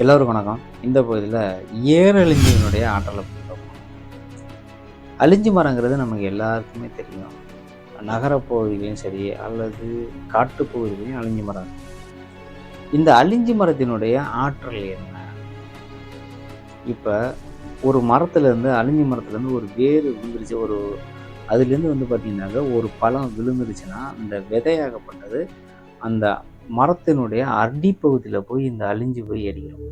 எல்லோருக்கும் வணக்கம். இந்த பகுதியில் ஏரழிஞ்சியினுடைய ஆற்றலை பார்ப்போம். அழிஞ்சி மரங்கிறது நமக்கு எல்லாருக்குமே தெரியும். நகரப்பகுதிகளையும் சரி அல்லது காட்டுப்பகுதிகளையும் அழிஞ்சி மரம். இந்த அழிஞ்சி மரத்தினுடைய ஆற்றல் என்ன? இப்போ ஒரு மரத்துலேருந்து அழிஞ்சி மரத்துலேருந்து ஒரு வேர் விழுந்துருச்சு, அதுலேருந்து பார்த்தீங்கன்னாக்க ஒரு பழம் விழுந்துருச்சுன்னா அந்த விதையாகப்பட்டது அந்த மரத்தினுடைய அடிப்பகுதியில் போய் இந்த அழிஞ்சு போய் ஏறிடும்.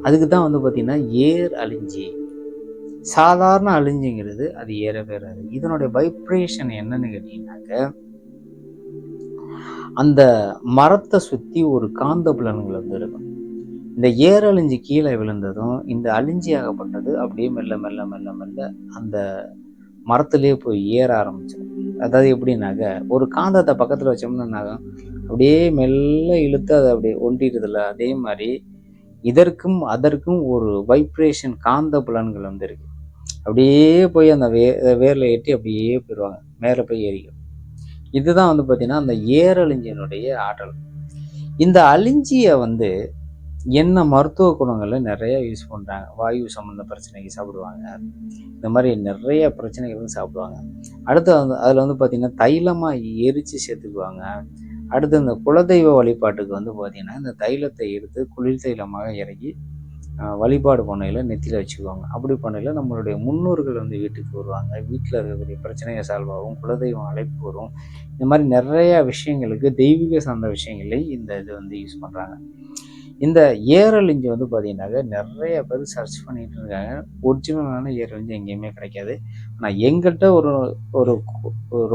அதுக்கு தான் பார்த்தீங்கன்னா ஏர் அழிஞ்சி. சாதாரண அழிஞ்சிங்கிறது அது ஏறவே ஏறாது. இதனுடைய வைப்ரேஷன் என்னன்னு கேட்டீங்கன்னாக்க, அந்த மரத்தை சுற்றி ஒரு காந்த புலன்கள் இருக்கும். இந்த ஏர் அழிஞ்சி கீழே விழுந்ததும் இந்த அழிஞ்சி ஆகப்பட்டது அப்படியே மெல்ல மெல்ல மெல்ல மெல்ல அந்த மரத்திலே போய் ஏற ஆரம்பிச்சிடும். அதாவது எப்படின்னாக்க, ஒரு காந்தத்தை பக்கத்தில் வச்சோம்னாக்க அப்படியே மெல்ல இழுத்து அதை அப்படியே ஒண்டிடுதில்ல, அதே மாதிரி இதற்கும் அதற்கும் ஒரு வைப்ரேஷன் காந்த புலன்கள் இருக்கு. அப்படியே போய் அந்த வேரில் ஏற்றி அப்படியே போயிடுவாங்க, மேலே போய் ஏறிக்கும். இதுதான் பார்த்தீங்கன்னா அந்த ஏரழிஞ்சியினுடைய ஆற்றல். இந்த அழிஞ்சியை என்ன மருத்துவ குணங்களில் நிறைய யூஸ் பண்ணுறாங்க. வாயு சம்மந்த பிரச்சனைக்கு சாப்பிடுவாங்க, இந்த மாதிரி நிறைய பிரச்சனைகள் சாப்பிடுவாங்க. அடுத்து அதில் பார்த்தீங்கன்னா தைலமாக எரித்து சேர்த்துக்குவாங்க. அடுத்து இந்த குலதெய்வ வழிபாட்டுக்கு பார்த்தீங்கன்னா இந்த தைலத்தை எடுத்து குளிர் தைலமாக இறக்கி வழிபாடு பண்ணையில் நெத்தியில் வச்சுக்குவாங்க. அப்படி பண்ணையில் நம்மளுடைய முன்னோர்கள் வீட்டுக்கு வருவாங்க, வீட்டில் இருக்கக்கூடிய பிரச்சனையை சால்வ் ஆகும், குலதெய்வம் அழைப்பு வரும். இந்த மாதிரி நிறைய விஷயங்களுக்கு தெய்வீக சார்ந்த விஷயங்களையும் இந்த இது யூஸ் பண்ணுறாங்க. இந்த ஏரழிஞ்சி பார்த்தீங்கன்னாக்க நிறைய பேர் சர்ச் பண்ணிட்டு இருக்காங்க. ஒரிஜினலான ஏரழிஞ்சி எங்கேயுமே கிடைக்காது. ஆனால் எங்கிட்ட ஒரு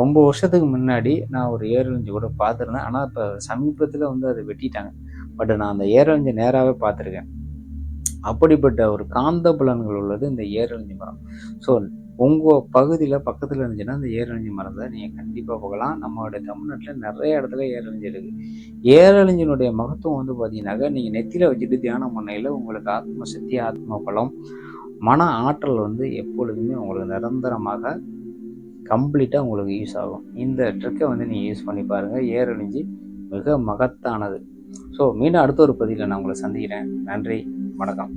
ரொம்ப வருஷத்துக்கு முன்னாடி நான் ஒரு ஏரழிஞ்சி கூட பார்த்துருந்தேன். ஆனால் இப்போ சமீபத்தில் அதை வெட்டிட்டாங்க. பட் நான் அந்த ஏரழிஞ்சி நேராகவே பார்த்துருக்கேன். அப்படிப்பட்ட ஒரு காந்த புலன்கள் உள்ளது இந்த ஏரழிஞ்சி மரம். ஸோ உங்கள் பகுதியில் பக்கத்தில் இருந்துச்சுன்னா இந்த ஏரழிஞ்சி மரத்தை நீங்கள் கண்டிப்பாக போகலாம். நம்மளுடைய தமிழ்நாட்டில் நிறைய இடத்துல ஏரழிஞ்சி இருக்குது. ஏரழிஞ்சினுடைய மகத்துவம் பார்த்தீங்கன்னாக்கா, நீங்கள் நெத்தியில் வச்சுட்டு தியானம் பண்ணையில் உங்களுக்கு ஆத்ம சக்தி, ஆத்ம பலம், மன ஆற்றல் எப்பொழுதுமே உங்களுக்கு நிரந்தரமாக கம்ப்ளீட்டாக உங்களுக்கு யூஸ் ஆகும். இந்த ட்ரிக்கை நீங்கள் யூஸ் பண்ணி பாருங்கள். ஏரழிஞ்சி மிக மகத்தானது. ஸோ மீண்டும் அடுத்த ஒரு பதிவில் நான் உங்களை சந்திக்கிறேன். நன்றி, வணக்கம்.